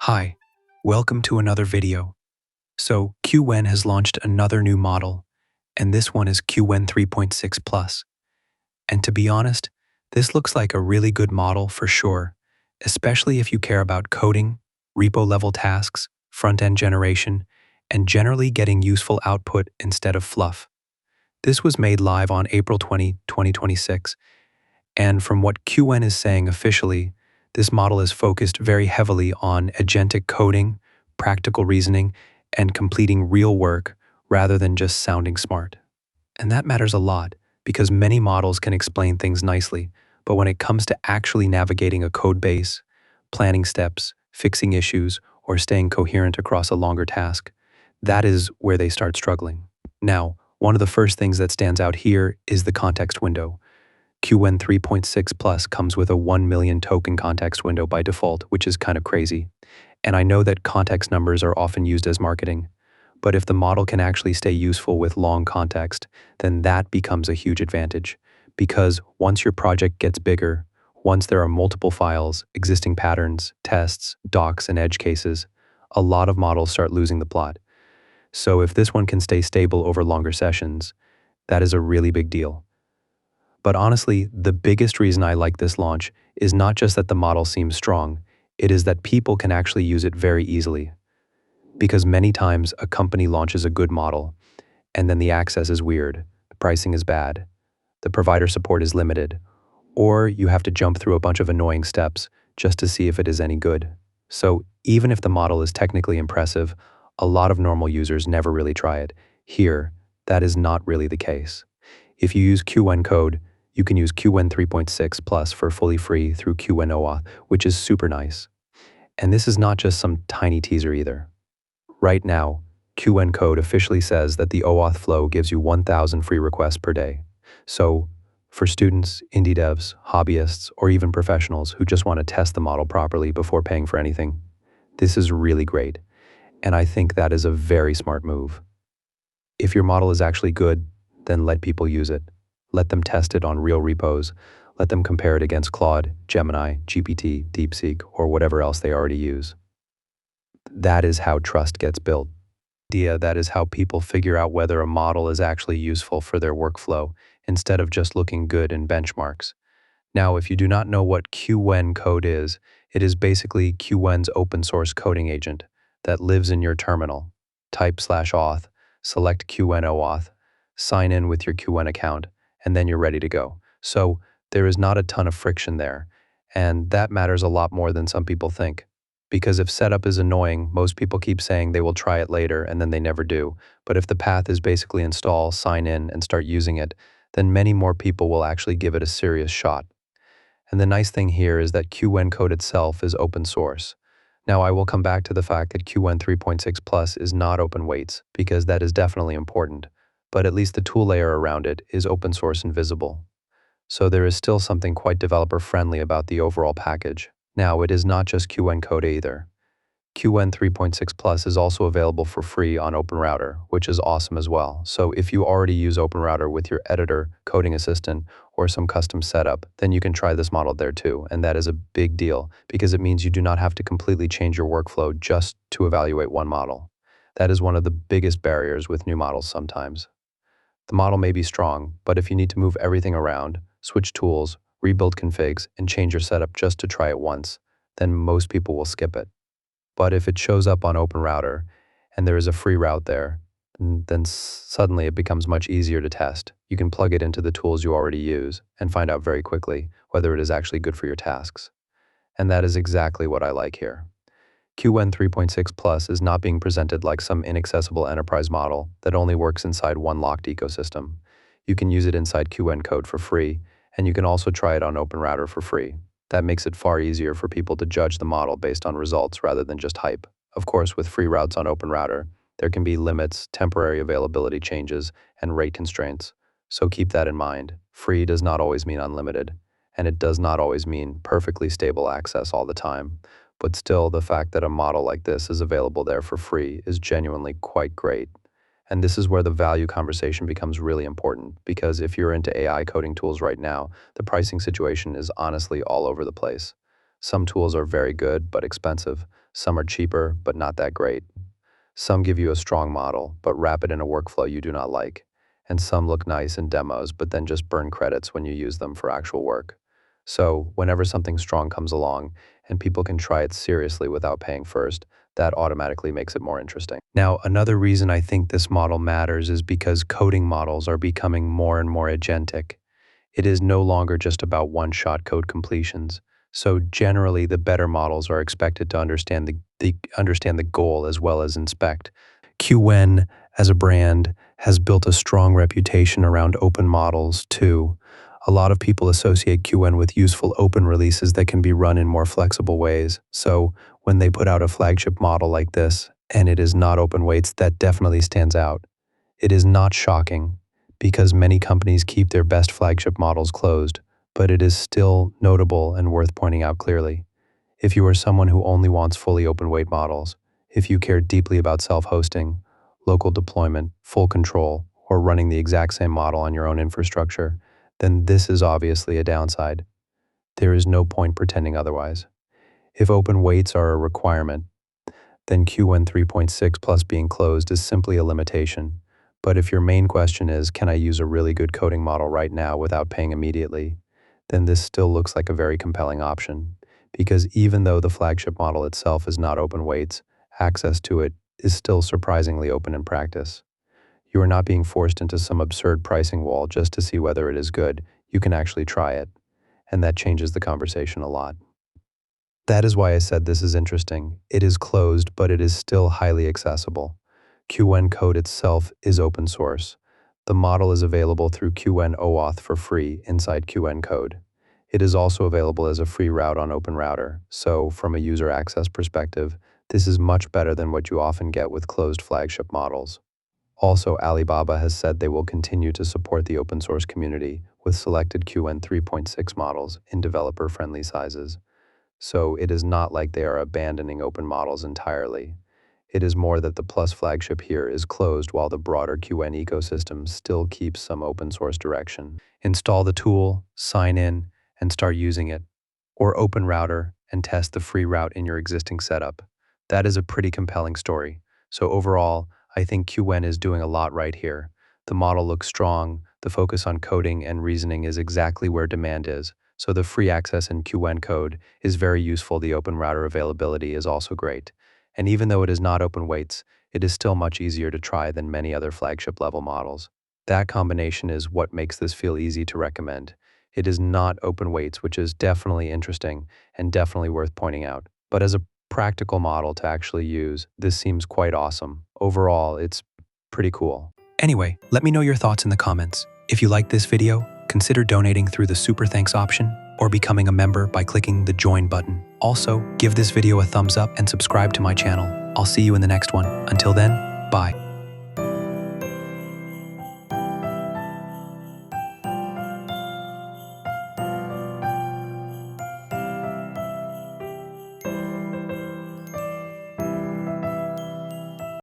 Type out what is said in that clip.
Hi, welcome to another video. So Qwen has launched another new model, and this one is Qwen 3.6 Plus. And to be honest, this looks like a really good model for sure, especially if you care about coding, repo-level tasks, front-end generation, and generally getting useful output instead of fluff. This was made live on April 20, 2026, and from what Qwen is saying officially, this model is focused very heavily on agentic coding, practical reasoning, and completing real work rather than just sounding smart. And that matters a lot because many models can explain things nicely, but when it comes to actually navigating a code base, planning steps, fixing issues, or staying coherent across a longer task, that is where they start struggling. Now, one of the first things that stands out here is the context window. Qwen 3.6 Plus comes with a 1 million token context window by default, which is kind of crazy. And I know that context numbers are often used as marketing, but if the model can actually stay useful with long context, then that becomes a huge advantage. Because once your project gets bigger, once there are multiple files, existing patterns, tests, docs, and edge cases, a lot of models start losing the plot. So if this one can stay stable over longer sessions, that is a really big deal. But honestly, the biggest reason I like this launch is not just that the model seems strong, it is that people can actually use it very easily. Because many times a company launches a good model, and then the access is weird, the pricing is bad, the provider support is limited, or you have to jump through a bunch of annoying steps just to see if it is any good. So even if the model is technically impressive, a lot of normal users never really try it. Here, that is not really the case. If you use Qwen Code, you can use Qwen 3.6 Plus for fully free through Qwen OAuth, which is super nice. And this is not just some tiny teaser either. Right now, Qwen Code officially says that the OAuth flow gives you 1,000 free requests per day. So, for students, indie devs, hobbyists, or even professionals who just want to test the model properly before paying for anything, this is really great. And I think that is a very smart move. If your model is actually good, then let people use it. Let them test it on real repos. Let them compare it against Claude, Gemini, GPT, DeepSeek, or whatever else they already use. That is how trust gets built. That is how people figure out whether a model is actually useful for their workflow instead of just looking good in benchmarks. Now, if you do not know what Qwen Code is, it is basically Qwen's open source coding agent that lives in your terminal. Type /auth, select Qwen OAuth, sign in with your Qwen account, and then you're ready to go. So there is not a ton of friction there, and that matters a lot more than some people think. Because if setup is annoying, most people keep saying they will try it later and then they never do. But if the path is basically install, sign in, and start using it, then many more people will actually give it a serious shot. And the nice thing here is that Qwen Code itself is open source. Now I will come back to the fact that Qwen 3.6 Plus is not open weights, because that is definitely important, but at least the tool layer around it is open source and visible. So there is still something quite developer friendly about the overall package. Now it is not just Qwen Code either. Qwen 3.6 Plus is also available for free on OpenRouter, which is awesome as well. So if you already use OpenRouter with your editor, coding assistant, or some custom setup, then you can try this model there too. And that is a big deal because it means you do not have to completely change your workflow just to evaluate one model. That is one of the biggest barriers with new models sometimes. The model may be strong, but if you need to move everything around, switch tools, rebuild configs, and change your setup just to try it once, then most people will skip it. But if it shows up on OpenRouter and there is a free route there, then suddenly it becomes much easier to test. You can plug it into the tools you already use and find out very quickly whether it is actually good for your tasks. And that is exactly what I like here. Qwen 3.6 Plus is not being presented like some inaccessible enterprise model that only works inside one locked ecosystem. You can use it inside Qwen Code for free, and you can also try it on OpenRouter for free. That makes it far easier for people to judge the model based on results rather than just hype. Of course, with free routes on OpenRouter, there can be limits, temporary availability changes, and rate constraints. So keep that in mind. Free does not always mean unlimited, and it does not always mean perfectly stable access all the time. But still, the fact that a model like this is available there for free is genuinely quite great. And this is where the value conversation becomes really important, because if you're into AI coding tools right now, the pricing situation is honestly all over the place. Some tools are very good but expensive. Some are cheaper, but not that great. Some give you a strong model, but wrap it in a workflow you do not like. And some look nice in demos, but then just burn credits when you use them for actual work. So, whenever something strong comes along and people can try it seriously without paying first, that automatically makes it more interesting. Now, another reason I think this model matters is because coding models are becoming more and more agentic. It is no longer just about one-shot code completions. So generally, the better models are expected to understand the goal as well as inspect. Qwen, as a brand, has built a strong reputation around open models too. A lot of people associate Qwen with useful open releases that can be run in more flexible ways. So when they put out a flagship model like this, and it is not open weights, that definitely stands out. It is not shocking, because many companies keep their best flagship models closed, but it is still notable and worth pointing out clearly. If you are someone who only wants fully open weight models, if you care deeply about self-hosting, local deployment, full control, or running the exact same model on your own infrastructure, then this is obviously a downside. There is no point pretending otherwise. If open weights are a requirement, then Qwen 3.6 plus being closed is simply a limitation. But if your main question is, can I use a really good coding model right now without paying immediately, then this still looks like a very compelling option. Because even though the flagship model itself is not open weights, access to it is still surprisingly open in practice. You are not being forced into some absurd pricing wall just to see whether it is good. You can actually try it. And that changes the conversation a lot. That is why I said this is interesting. It is closed, but it is still highly accessible. Qwen Code itself is open source. The model is available through Qwen OAuth for free inside Qwen Code. It is also available as a free route on OpenRouter, so from a user access perspective, this is much better than what you often get with closed flagship models. Also, Alibaba has said they will continue to support the open source community with selected Qwen 3.6 models in developer-friendly sizes. So it is not like they are abandoning open models entirely. It is more that the Plus flagship here is closed while the broader Qwen ecosystem still keeps some open source direction. Install the tool, sign in, and start using it. Or OpenRouter and test the free route in your existing setup. That is a pretty compelling story. So overall, I think Qwen is doing a lot right here. The model looks strong, the focus on coding and reasoning is exactly where demand is. So the free access in Qwen Code is very useful. The OpenRouter availability is also great. And even though it is not open weights, it is still much easier to try than many other flagship level models. That combination is what makes this feel easy to recommend. It is not open weights, which is definitely interesting and definitely worth pointing out. But as a practical model to actually use, this seems quite awesome. Overall, it's pretty cool. Anyway, let me know your thoughts in the comments. If you liked this video, consider donating through the Super Thanks option or becoming a member by clicking the Join button. Also, give this video a thumbs up and subscribe to my channel. I'll see you in the next one. Until then, bye.